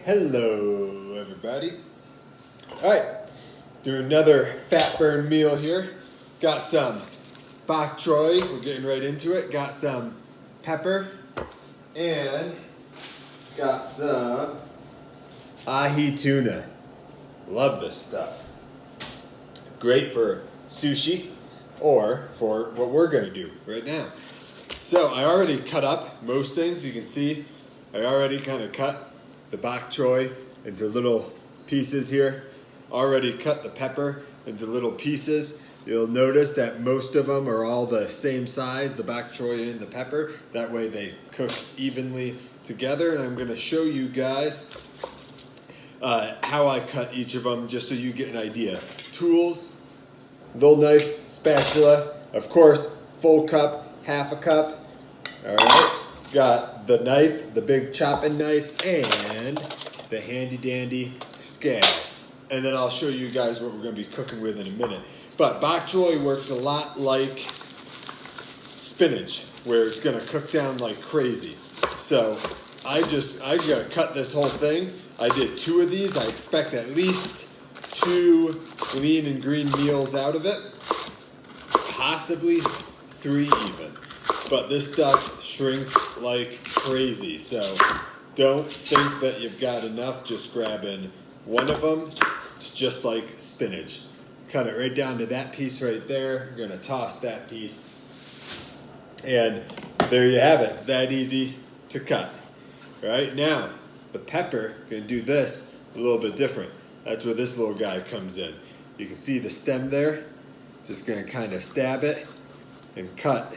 Hello, everybody. All right, do another fat burn meal here. Got some Bok Choy. We're getting right into it. Got some pepper and got some Ahi Tuna. Love this stuff. Great for sushi or for what we're gonna do right now. So I already cut up most things. You can see I already kind of cut the bok choy into little pieces here. Already cut the pepper into little pieces. You'll notice that most of them are all the same size, the bok choy and the pepper. That way they cook evenly together. And I'm gonna show you guys how I cut each of them just so you get an idea. Tools, little knife, spatula, of course, full cup, half a cup. All right, got the knife, the big chopping knife, and the handy dandy scale. And then I'll show you guys what we're gonna be cooking with in a minute. But bok choy works a lot like spinach, where it's gonna cook down like crazy. So I gotta cut this whole thing. I did 2 of these. I expect at least 2 lean and green meals out of it, possibly 3 even. But this stuff shrinks like crazy, so don't think that you've got enough just grabbing one of them. It's just like spinach. Cut it right down to that piece right there. You're gonna toss that piece. And there you have it. It's that easy to cut. Right now, the pepper, gonna do this a little bit different. That's where this little guy comes in. You can see the stem there. Just gonna kind of stab it and cut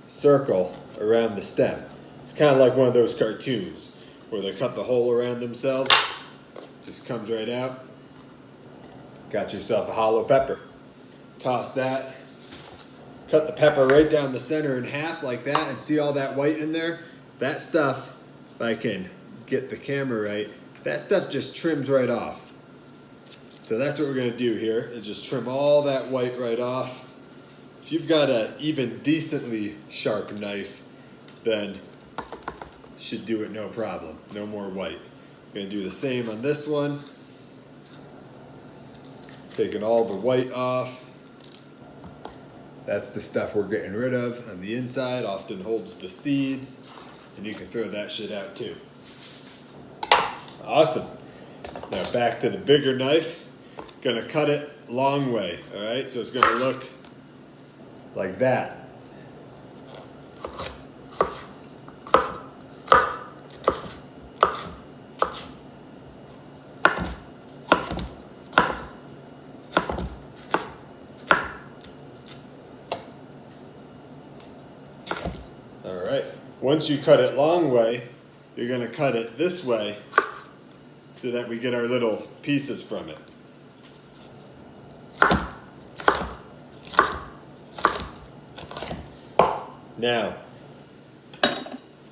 circle around the stem. It's kind of like one of those cartoons where they cut the hole around themselves. Just comes right out. Got yourself a hollow pepper. Toss that. Cut the pepper right down the center in half like that, and see all that white in there? That stuff, if I can get the camera right, that stuff just trims right off. So that's what we're gonna do here, is just trim all that white right off. If you've got an even decently sharp knife, then should do it no problem. No more white. Gonna do the same on this one. Taking all the white off. That's the stuff we're getting rid of on the inside. Often holds the seeds, and you can throw that shit out too. Awesome. Now back to the bigger knife. Gonna cut it long way, all right? So it's gonna look like that. All right, once you cut it long way, you're gonna cut it this way so that we get our little pieces from it. Now,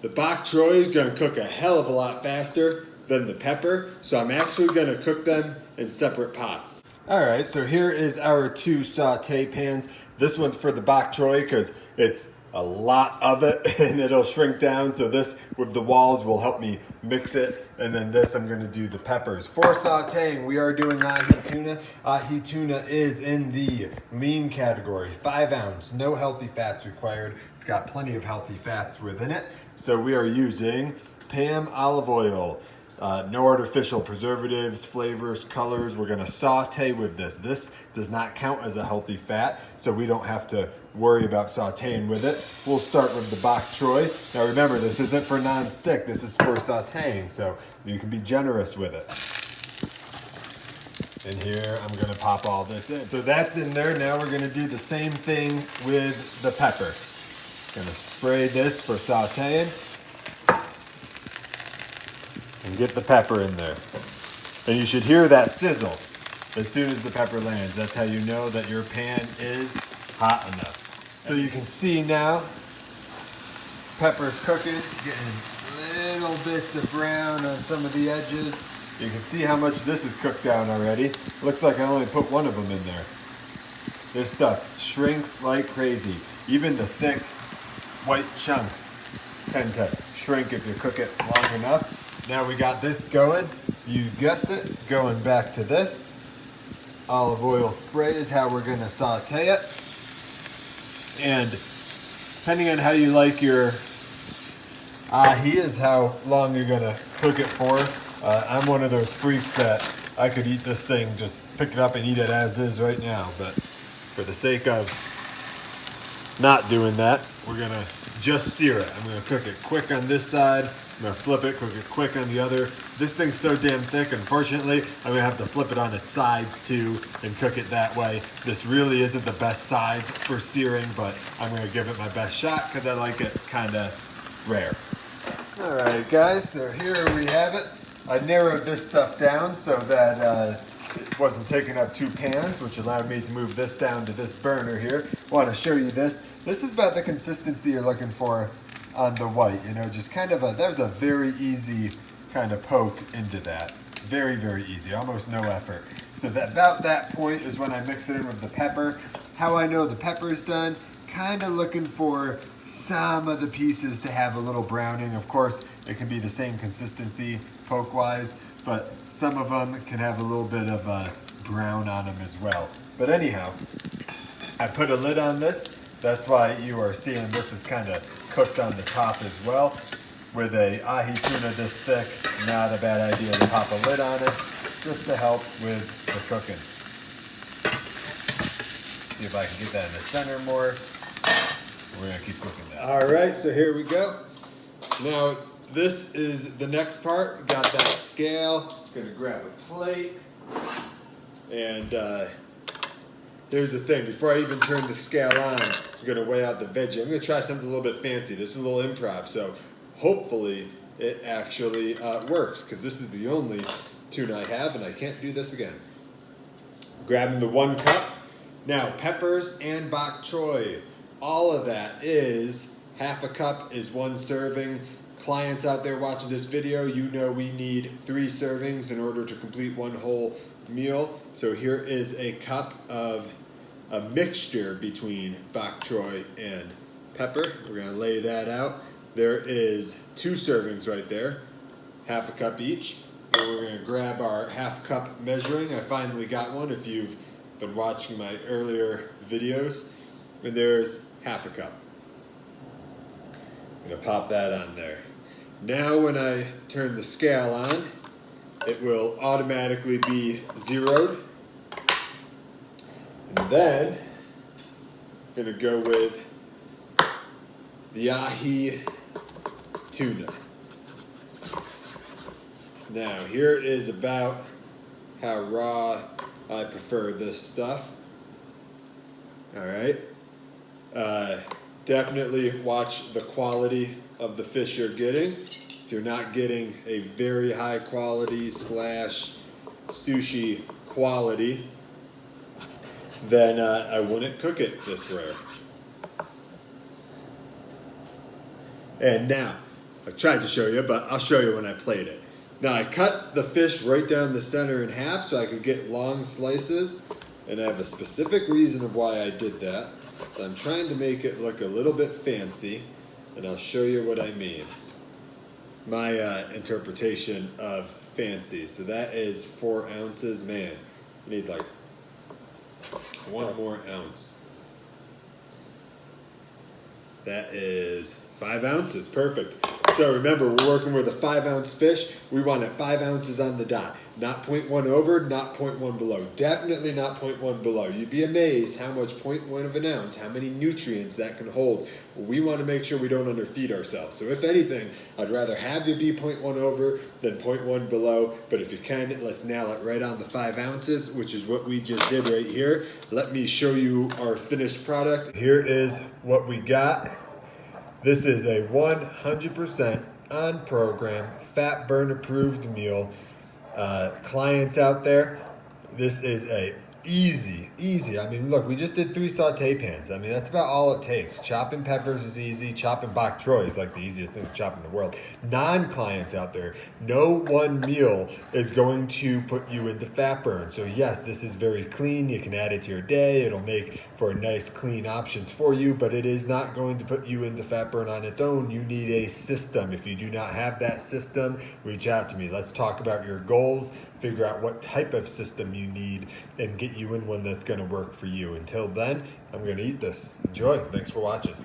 the bok choy is gonna cook a hell of a lot faster than the pepper, so I'm actually gonna cook them in separate pots. All right, so here is our 2 saute pans. This one's for the bok choy because it's a lot of it and it'll shrink down. So this with the walls will help me mix it. And then this, I'm gonna do the peppers. For sauteing, we are doing ahi tuna. Ahi tuna is in the lean category, 5 ounce, no healthy fats required. It's got plenty of healthy fats within it. So we are using Pam olive oil. No artificial preservatives, flavors, colors. We're gonna saute with this. This does not count as a healthy fat, so we don't have to worry about sauteing with it. We'll start with the bok choy. Now remember, this isn't for non-stick, this is for sauteing, so you can be generous with it. And here, I'm gonna pop all this in. So that's in there. Now we're gonna do the same thing with the pepper. Gonna spray this for sauteing. And get the pepper in there. And you should hear that sizzle as soon as the pepper lands. That's how you know that your pan is hot enough. So you can see now, pepper's cooking, getting little bits of brown on some of the edges. You can see how much this is cooked down already. Looks like I only put 1 of them in there. This stuff shrinks like crazy. Even the thick white chunks tend to shrink if you cook it long enough. Now we got this going. You guessed it, going back to this. Olive oil spray is how we're gonna saute it. And depending on how you like your ahi is how long you're gonna cook it for. I'm one of those freaks that I could eat this thing, just pick it up and eat it as is right now. But for the sake of not doing that, we're gonna just sear it. I'm gonna cook it quick on this side. I'm gonna flip it, cook it quick on the other. This thing's so damn thick, unfortunately, I'm gonna have to flip it on its sides too and cook it that way. This really isn't the best size for searing, but I'm gonna give it my best shot because I like it kinda rare. All right, guys, so here we have it. I narrowed this stuff down so that it wasn't taking up 2 pans, which allowed me to move this down to this burner here. I want to show you this. This is about the consistency you're looking for on the white. You know, just kind of that was a very easy kind of poke into that. Very, very easy, almost no effort. So that about that point is when I mix it in with the pepper. How I know the pepper's done, kind of looking for some of the pieces to have a little browning. Of course, it can be the same consistency poke-wise, but some of them can have a little bit of brown on them as well. But anyhow, I put a lid on this. That's why you are seeing this is kind of cooked on the top as well. With a ahi tuna this thick, not a bad idea to pop a lid on it, just to help with the cooking. See if I can get that in the center more. We're gonna keep cooking that. All right, so here we go. Now, this is the next part. Got that scale. Gonna grab a plate. And here's the thing. Before I even turn the scale on, I'm gonna weigh out the veggie. I'm gonna try something a little bit fancy. This is a little improv, so hopefully it actually works, because this is the only tuna I have, and I can't do this again. Grabbing the 1 cup. Now, peppers and bok choy. All of that is half a cup is 1 serving. Clients out there watching this video, you know we need 3 servings in order to complete 1 whole meal. So here is a cup of a mixture between bok choy and pepper. We're gonna lay that out. There is 2 servings right there, half a cup each. And we're gonna grab our half cup measuring. I finally got one if you've been watching my earlier videos. And there's half a cup. I'm gonna pop that on there. Now when I turn the scale on, it will automatically be zeroed. And then I'm gonna go with the ahi tuna. Now here is about how raw I prefer this stuff. All right. Definitely watch the quality of the fish you're getting. If you're not getting a very high quality / sushi quality, then I wouldn't cook it this rare. And now, I tried to show you, but I'll show you when I plate it. Now I cut the fish right down the center in half so I could get long slices, and I have a specific reason of why I did that. So I'm trying to make it look a little bit fancy, and I'll show you what I mean. My interpretation of fancy. So that is 4 ounces. Man, I need like 1 more ounce. That is 5 ounces, perfect. So remember, we're working with a 5-ounce fish. We want it 5 ounces on the dot. Not 0.1 over, not 0.1 below. Definitely not 0.1 below. You'd be amazed how much 0.1 of an ounce, how many nutrients that can hold. We want to make sure we don't underfeed ourselves. So if anything, I'd rather have you be 0.1 over than 0.1 below. But if you can, let's nail it right on the 5 ounces, which is what we just did right here. Let me show you our finished product. Here is what we got. This is a 100% on program, fat burn approved meal. Clients out there, this is a Easy, easy. I mean, look, we just did 3 saute pans. I mean, that's about all it takes. Chopping peppers is easy. Chopping bok choy is like the easiest thing to chop in the world. Non-clients out there, no one meal is going to put you into fat burn. So yes, this is very clean. You can add it to your day. It'll make for nice, clean options for you, but it is not going to put you into fat burn on its own. You need a system. If you do not have that system, reach out to me. Let's talk about your goals, figure out what type of system you need, and get you in one that's going to work for you. Until then, I'm going to eat this. Enjoy. Thanks for watching.